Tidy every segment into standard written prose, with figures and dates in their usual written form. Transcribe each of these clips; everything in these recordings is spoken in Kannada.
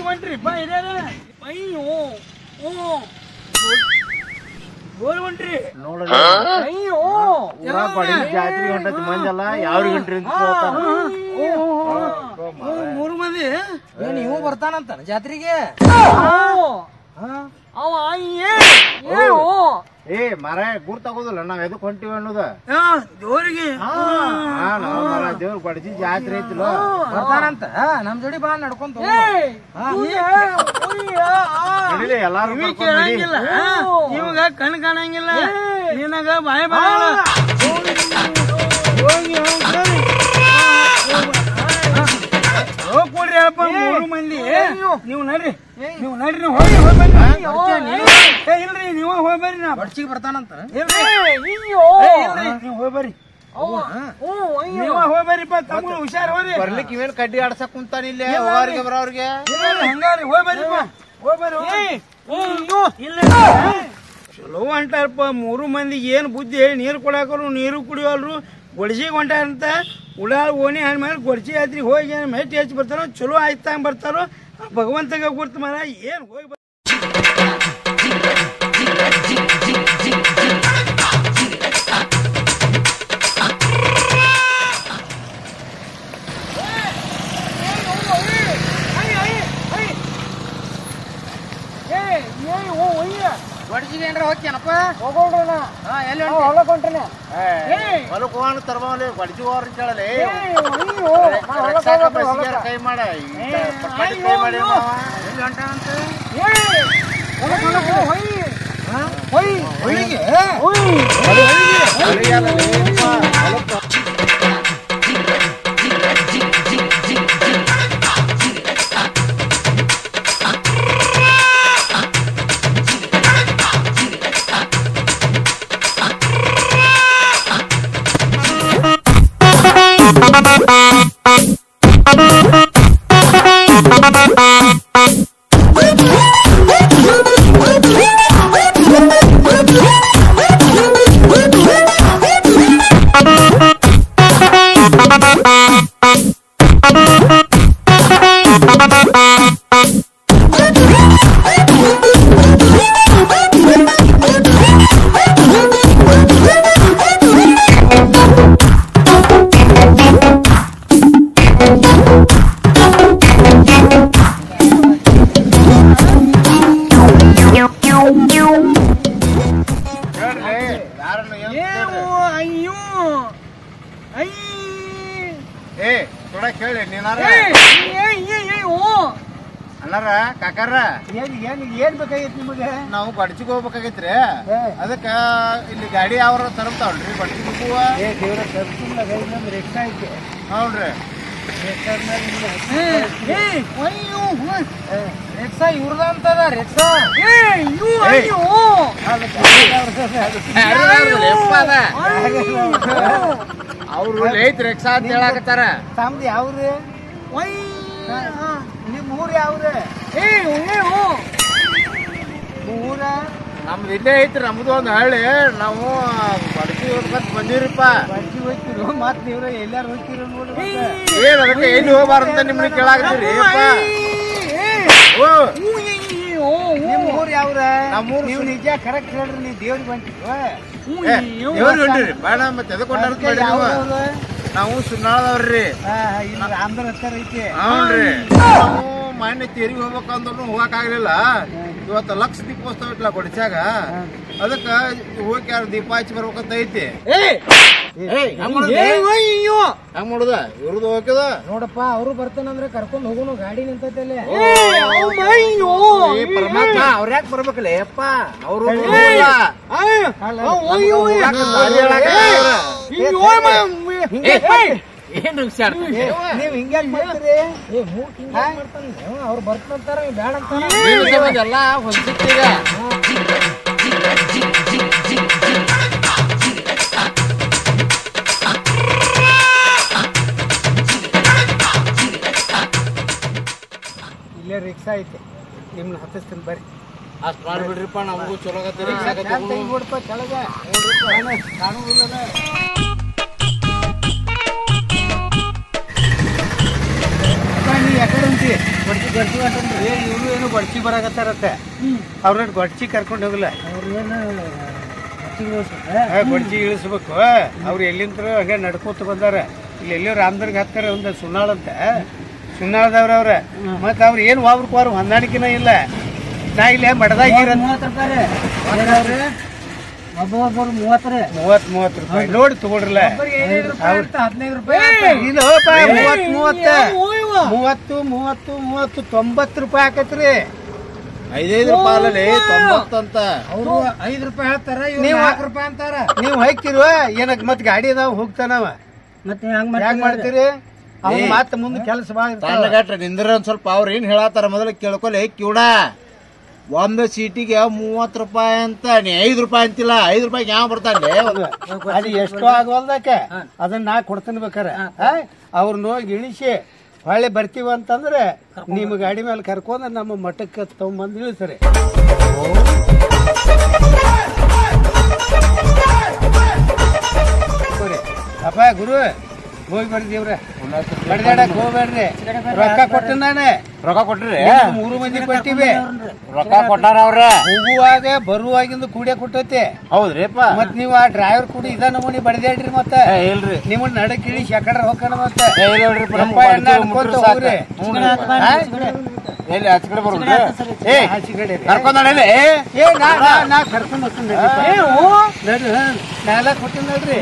ಹೊಂಟ್ರಿ ಬಾ ಹಿರಿಯರ ಅಯ್ಯೋ ಗೋಲ್ ಹೊಂಟ್ರಿ ನೋಡಲ್ಲ ಅಯ್ಯೋ ಜಾತ್ರೆ ಹೊಂಟತಿ ಮಂಜಲ್ಲ ಯಾವ ಗಂಟ್ರಿ ಮೂರು ಮಂದಿ ನೀವು ಬರ್ತಾನಂತ ಜಾತ್ರೆಗೆ ಅವ ಮರ ಗುರ್ ತಗೋದಿಲ್ಲ ನಾವ್ ಎದಕ್ ಹೊಂಟಿವಿ ಅನ್ನೋದ ದೇವ್ರಿಗೆ ದೇವ್ರ ಬಡಜಿ ಜಾತ್ರೆ ಐತಿಲ್ಲ ಬರ್ತಾನಂತ ನಮ್ ಜೋಡಿ ಬಾ ನಡ್ಕೊಂತ ಎಲ್ಲಾರು ಕೇಳಂಗಿಲ್ಲ ಇವಾಗ ಕಣ್ ಕಾಣಂಗಿಲ್ಲ ನಿನಗ ಬಾಯ್ ಬರಲ್ಲ ಹೋಗ್ಕೊಡ್ರಿ ಅಪ್ಪ ಮೂರು ಮಂದಿ ನೀವು ನಡ್ರಿ ನೀವು ನಡ್ರಿ ಹೋಗಿ ಇಲ್ರಿ ನೀವು ಹೋಗ್ಬರ್ರಿ ನಾ ಬಡ್ಚಿಗೆ ಬರ್ತಾನಂತ ನೀವು ಹೋಗ್ಬರ್ರಿ ನೀವ ಹೋಗ್ಬರ್ರಿಪ್ಪ ತಮ್ಮ ಹುಷಾರ್ ಹೋಗ್ರಿ ಬರ್ಲಿಕ್ಕೆ ಇವೇನ್ ಕಡ್ಡಿ ಆಡ್ಸಕ್ ಕುಂತಾನ ಇಲ್ಲಿ ಹೋಗೋರಿಗೆ ಬರೋರಿಗೆ ಹಂಗಾರಿ ಹೋಗ್ಬರ್ರಿಪ್ಪ ಹೋಗ್ಬರ್ರಿ ಇಲ್ಲ ಚಲೋ ಹೊಂಟಾರಪ್ಪ ಮೂರು ಮಂದಿ ಏನ್ ಬುದ್ಧಿ ಹೇಳಿ ನೀರು ಕೊಡಾಕರು ನೀರು ಕುಡಿಯೋಲ್ರು ಗೊಡ್ಸಿಗೆ ಹೊಂಟಾರಂತ ಉಡಾಳ್ ಓಣಿ ಆದ್ಮೇಲೆ ಗೊಡ್ಸಿ ಜಾತ್ರಿಗೆ ಹೋಗಿ ಮೆಟ್ಟಿ ಹಚ್ಚಿ ಬರ್ತಾರೋ ಚಲೋ ಆಯ್ತಂಗ್ ಬರ್ತಾರೋ ಭಗವಂತಗ ಗುರ್ತು ಮಾರ ಏನ್ ಹೋಗಿ ಬಡ್ಚಿಗೆ ಏನ್ರ ಹೋಗ್ಯಾನಪ್ಪ ಹೋಗೋಣ ಎಲ್ಲಿ ಹೊಲಕ್ ಹೊಂಟನೆ ಹೊಲಕ್ ಹೋಗೋಣ ತರ್ಬಾವಲ್ಲಿ ಬಡ್ಜಿ ಹೋಗ್ರ ಕೇಳಲಿ ಕೈ ಮಾಡ ಕೈ ಮಾಡಿ ಎಲ್ಲಿ ಹೊಂಟಾನಂತ ಕೇಳಿ ನೀನಾರ ಅಣ್ಣಾರ ಕಾಕಾರ ಏನ್ ಬೇಕಾಗೈತಿ ನಿಮಗೆ ನಾವು ಬಡ್ಚಿಗೆ ಹೋಗ್ಬೇಕಾಗೈತ್ರಿ ಅದಕ್ಕ ಇಲ್ಲಿ ಗಾಡಿ ಅವ್ರ ತರತಾವಲ್ರಿ ಬಡ್ಚಿಗೆ ರಿಕ್ಷಾ ಐತಿ ಹೌದ್ರಿ ರಿಕ್ಷಾ ಇವ್ರದ ಅಂತದ ರಿಕ್ಷಾ ಅವ್ರು ಐತ್ ರಿಕ್ಷಾ ಅಂತ ಹೇಳಾಕತ್ತಾರ ತಮ್ದು ಯಾವ್ರಿ ನಿಮ್ ಊರ್ ಯಾವ್ರಿ ಊರ ನಮ್ದು ಇಲ್ಲೇ ಐತ್ರಿ ನಮ್ದು ಒಂದ್ ಹಳ್ಳಿ ನಾವು ಬಡ್ಚಿ ಹೋಗ್ಬೇಕಂತ ಬಂದಿವ್ರಿಪ್ಪ ಬಡ್ಚಿ ಹೋಗ್ತಿರು ಮತ್ ನೀವ್ರ ಎಲ್ಲಾರು ಹೋಗ್ತಿರೋ ನೋಡ್ರಿ ಏನ್ ಅದಕ್ಕೆ ಎಲ್ಲಿ ಹೋಗ್ಬಾರ್ದಂತ ನಿಮ್ಗೆ ಕೇಳಾಕತ್ತೀರಿ ನಿಮ್ ಊರ್ ಯಾವ್ರ ನಮ್ಮೂರ್ ನೀವು ನಿಜ ಕರೆಕ್ಟ್ ಹೇಳ್ರಿ ನೀವ್ ದೇವ್ರಿಗೆ ಬಂತಿದ್ವ ದೇವ್ರಿಗೆ ಹೊಂಟಿವ್ರಿ ಬೇಡ ಮತ್ತೆ ಎದಕ್ ನಾವು ಸುನ್ನಾಳದವ್ರಿ ಇಲ್ಲ ಆಂಧ್ರ ಹತ್ತಾರ ಐತಿ ಹೌನ್ರಿ ನಾವು ಮೊನ್ನೆ ತೇರಿಗೆ ಹೋಗ್ಬೇಕಂದ್ರೂ ಹೋಗಕ್ ಆಗ್ಲಿಲ್ಲ ಇವತ್ತು ಲಕ್ಷ ದೀಪೋತ್ಸವ ಇಟ್ಲ ಬಡ್ಚಾಗ ಅದಕ್ಕ ಹೋಗಿ ಯಾರು ದೀಪ ಹಚ್ಚಿ ಬರ್ಬೇಕಂತ ಐತಿ ಹಂಗ ಮಾಡುದ ಇವ್ರದ್ದು ಹೋಗ್ಯದ ನೋಡಪ್ಪ ಅವ್ರು ಬರ್ತಾನಂದ್ರೆ ಕರ್ಕೊಂಡ್ ಹೋಗೋನು ಗಾಡಿ ನಿಂತೈತಲ್ಲ ಪರಮಾತ್ಮ ಅವ್ರ ಯಾಕೆ ಬರ್ಬೇಕಲ್ಲ ಯಪ್ಪ ಅವ್ರು ಏನ್ ನೀವ್ ಹಿಂಗ ಮಾಡ್ತೀರಿ ಅವ್ರು ಬರ್ತಾನಂತಾರ ಬ್ಯಾಡ ಅಂತ ಎಲ್ಲ ಹೊಂದಿತ್ತೀಗ ಇಲ್ಲೇ ರಿಕ್ಷಾ ಐತಿ ನಿಮ್ನ ಹತ್ತಿಸ್ತೀನಿ ಬರ್ರಿ ಅಷ್ಟ್ ಮಾಡ್ಬಿಡ್ರಿಪ್ಪ ನಮಗೂ ಚಲೋ ಆಗತ್ತೆ ರಿಕ್ಷಾ ತೆಗಿಬಿಡ್ಪ ಕೆಳಗ ಕಾಣುದಿಲ್ಲದ ನೀ ಯಾಕಡೆ ಉಂಟಿ ಇವ್ರು ಏನು ಬಡ್ಸಿ ಬರಾಕತ್ತಾರತ್ತೆ ಅವ್ರ ಗೊಡ್ಚಿ ಕರ್ಕೊಂಡು ಹೋಗಲ್ಲ ಗೊಡ್ಚಿ ಇಳಿಸ್ಬೇಕು. ಅವ್ರು ಎಲ್ಲಿಂತ್ರ ಹಂಗೆ ನಡ್ಕೋತ ಬಂದಾರ. ಇಲ್ಲಿ ಎಲ್ಲೋ ರಾಮದುರ್ಗ ಹತ್ತಾರ ಒಂದು ಸುನ್ನಾಳ್ ಅಂತ ಸುನ್ನಾಳದವ್ರ ಅವ್ರ. ಮತ್ತ ಅವ್ರು ಏನು ಒಬ್ರಕ್ವಾರ ಹೊಂದಾಣಿಕೆನ ಇಲ್ಲ. ನಾ ಇಲ್ಲಿ ಮಠದಾಗ ಒಬ್ಬೊಬ್ಬರು 30 ರೂಪಾಯಿ ನೋಡಿ ತಗೊಳ್ರಲ್ಲ. 15 ರೂಪಾಯಿ ಇಲ್ಲಪ್ಪ 90 ರೂಪಾಯಿ ಆಕತ್ರಿ. 5 ರೂಪಾಯಿ ಅಲ್ಲೇ 90 ಅಂತ. ಅವರು 5 ರೂಪಾಯಿ ಹೇಳ್ತಾರ, ನೀವು 4 ರೂಪಾಯಿ ಅಂತಾರ. ನೀವು ಹಾಕಿರುವ ಏನಕ್ ಮತ್ ಗಾಡಿ ಅದಾವ ಹೋಗ್ತಾನವ. ಮತ್ತೆ ಹ್ಯಾಂಗ್ ಮಾಡ್ತೀರಿ? ಅವ್ನು ಮತ್ತ ಮುಂದೆ ಕೆಲಸ ತಣ್ಣಗಟ್ರ ನಿಂದ್ರ ಒಂದ್ ಸ್ವಲ್ಪ ಅವ್ರ ಏನ್ ಹೇಳತ್ತಾರ ಮೊದಲು ಕೇಳ್ಕೊಲೆ ಕಿವಡ. ಒಂದು ಸೀಟಿಗೆ 30 ರೂಪಾಯಿ ಅಂತ, ನೀ 5 ರೂಪಾಯಿ ಅಂತಿಲ್ಲ. 5 ರೂಪಾಯಿಗೆ ಯಾವ ಬರ್ತಾನೆ? ಅದು ಎಷ್ಟೋ ಆಗವಲ್ದಕ್ಕೆ ಅದನ್ನ ನಾ ಕೊಡ್ತೀನಿ ಬೇಕಾರೆ. ಅವ್ರನ್ನ ಹೋಗಿ ಇಳಿಸಿ ಹೊಳ್ಳಿ ಬರ್ತೀವ ಅಂತಂದ್ರೆ ನಿಮ್ಮ ಗಾಡಿ ಮೇಲೆ ಕರ್ಕೊಂಡ್ ನಮ್ಮ ಮಠಕ್ಕೆ ತಗೊಂಬಂದು ಇಳಿಸ್ರಿ. ಅಪ್ಪ ಗುರು ಹೋಗಿ ಬರ್ತೀವ್ರ. ಬಡ್ದಾಡಕ್ ಹೋಗ್ಬೇಡ್ರಿ. ರೊಕ್ಕ ಕೊಟ್ಟಿನಾನೆ. ರೊಕ್ಕ ಕೊಟ್ರಿ? 3 ಮಂದಿ ಕೊಟ್ಟಿವಿ. ರೊಕ್ಕ ಕೊಟ್ಟಾರ ಅವ್ರ. ಹೋಗುವಾಗ ಬರುವಾಗಿಂದ ಕೂಡಿಯ ಕೊಟ್ಟೈತಿ. ಹೌದ್ರಿಪ್ಪ. ಮತ್ ನೀವ್ ಆ ಡ್ರೈವರ್ ಕೂಡ ಇದ ನಮೂನಿ ಬಡ್ದಾಡ್ರಿ. ಮತ್ತೆ ಇಲ್ರಿ ನಿಮ್ ನಡಕ್ ಇಳಿ ಶಕಡ್ರ ಹೋಗ್ತಾನ. ಮತ್ತೆ ಹೋಗ್ರಿ ಎಲ್ಲಿ ಆಚೆ ಕಡೆ ಬರೋದ್ರಿ? ಕರ್ಕೊಂಡೇ ನಾ ಕರ್ಕೊಂಡ್ ಹೋಗ್ತೀನಿ. ನಾಲ್ಕು ಕೊಟ್ಟಿನ ನೋಡ್ರಿ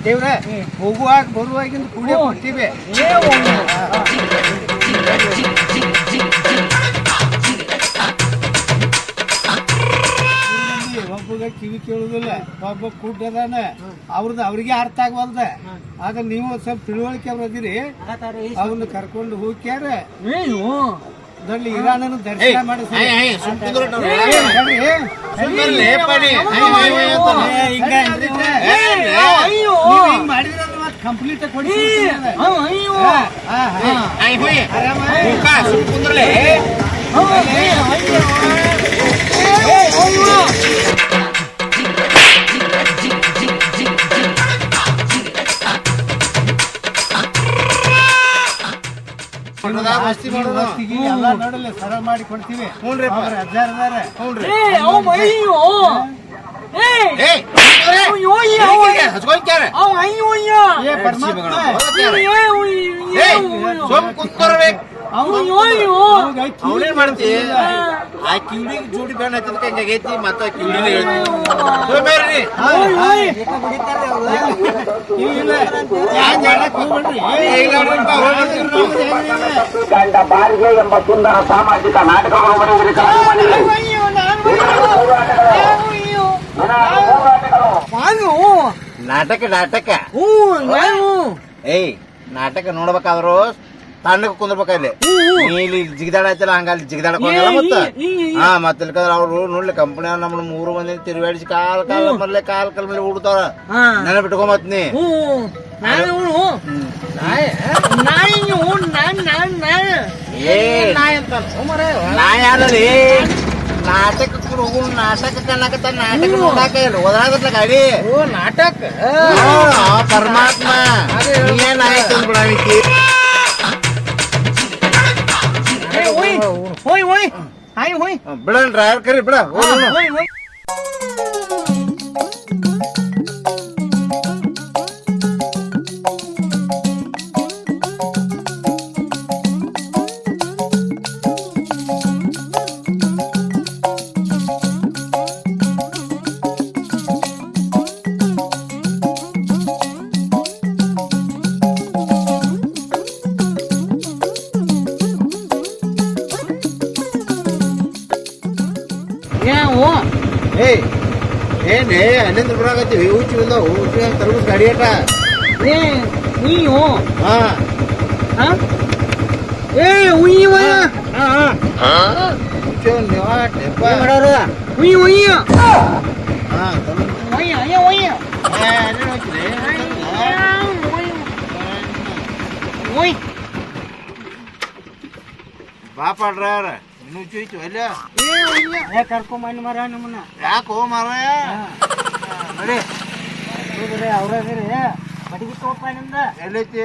ದೇವ್ರ. ಹೋಗುವಾಗ ಬರುವಾಗಿಂದ ಕೂಡಿಯ ಕೊಟ್ಟಿವಿ. ಒಬ್ಬಗ ಕಿವಿ ಕೇಳುದಿಲ್ಲ, ಒಬ್ಬ ಕೂಟದಾನ. ಅವ್ರದ್ದು ಅವ್ರಿಗೆ ಅರ್ಥ ಆಗವಲ್ದ. ಆದ್ರೆ ನೀವು ಸ್ವಲ್ಪ ತಿಳುವಳಿಕೆ ಬರೋದಿರಿ. ಅವನ್ನ ಕರ್ಕೊಂಡು ಹೋಗ್ಯಾರ ದೊಡ್ಡ ಇರಾನನ್ನು ದರ್ಶನ ಮಾಡಿಸ್ರಿ. ಮಾಡಿದ್ರ ಕಂಪ್ಲೀಟ್ ಕೊಡಿ. ಎಲ್ಲ ನೋಡಲ್ಲ ಸರಳ ಮಾಡಿ ಕೊಡ್ತೀವಿ. ಅವನೇನ್ ಮಾಡ್ತಿ? ಆ ಕಿವಿಡಿಗೆ ಜೋಡಿ ಬ್ಯಾನ್ ಹಚ್ಚದಕ್ಕೆ ಹಂಗಾಗೈತಿ. ಮತ್ತ ಕಿವಿಡಿ ಬಾರಿಗೆ ಎಂಬ ಸುಂದರ ಸಾಮಾಜಿಕ ನಾಟಕಗಳು ನಾಟಕ ಏಯ್ ನಾಟಕ ನೋಡ್ಬೇಕಾದ್ರು ತಣ್ಣಗೆ ಕುಂದ್ರಬೇಕಲ್ಲಿ. ಇಲ್ಲಿ ಜಿಗಿದಾಡ ಐತಲ್ಲ ಹಂಗಲ್ಲಿ ಜಿಗಿದಾಡಕ್ ಹೋಗಲ್ಲ. ಮತ್ತ ಮತ್ತೆ ಇಲ್ಕಂದ್ರ ಅವ್ರು ನೋಡ್ಲಿ ಕಂಪನಿ ನಮ್ಮನ್ನ 3 ಮಂದಿ ತಿರುಗಾಡಿಸಿ ಕಾಲ್ ಮೇಲೆ ಹುಡ್ತಾರ. ನೆನ ಬಿಟ್ಕೊಂಬತ್ ನೀ ನಾಯಿ ಅಲ್ಲರಿ. ನಾಟಕಕ್ಕೆ ಹೋಗು. ನಾಟಕ ಕನ್ನಕತ್ತ ನಾಟಕ ನೋಡಾಕ ಹೋದ್ರಾಗತ್ತ ಗಾಡಿ ನಾಟಕ ಪರಮಾತ್ಮ ನೀನ್ ಆಯ್ತು ಬಿಡಾಣಿಕಿ. ಬಿಡ ಡ್ರೈವರ್ ಕರಿ ಬಿಡ. ಏನೇ ಅಲ್ಲಿಂದ ಬರಾಕತ್ತೀವಿ. ಊಚಿಂದ ತರಬೂಸ್ ಗಾಡಿ ಆಟ ಬಾಪ ಡ್ರೈವರ್ ಇನ್ನೂ ಚೂಯ್ತು ಅಲ್ಲ ಕರ್ಕೊಂಬಂದ್ ಮರ ನಮ್ಮನ್ನ. ಯಾಕೋ ಮಾರ ನೋಡಿ ಅವ್ರದ್ರಿ ಬಡಿಗೆ ತೋಪ ನಿಮ್ದ ಎಲ್ಲೈತಿ?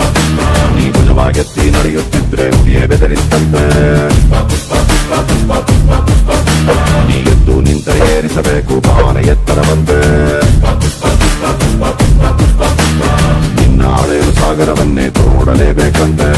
ಎತ್ತಿ ನಡೆಯುತ್ತಿದ್ರೆ ನುಡಿಯೇ ಬೆದರಿಸ್ತಂತೆ ನೀ ಎದ್ದು ನಿಂತರೆ ಏರಿಸಬೇಕು ಬಾನ ಎತ್ತರವಂತೆ ನಿನ್ನ ಆಳೆಯಲು ಸಾಗರವನ್ನೇ ತೋಡಲೇಬೇಕಂತೆ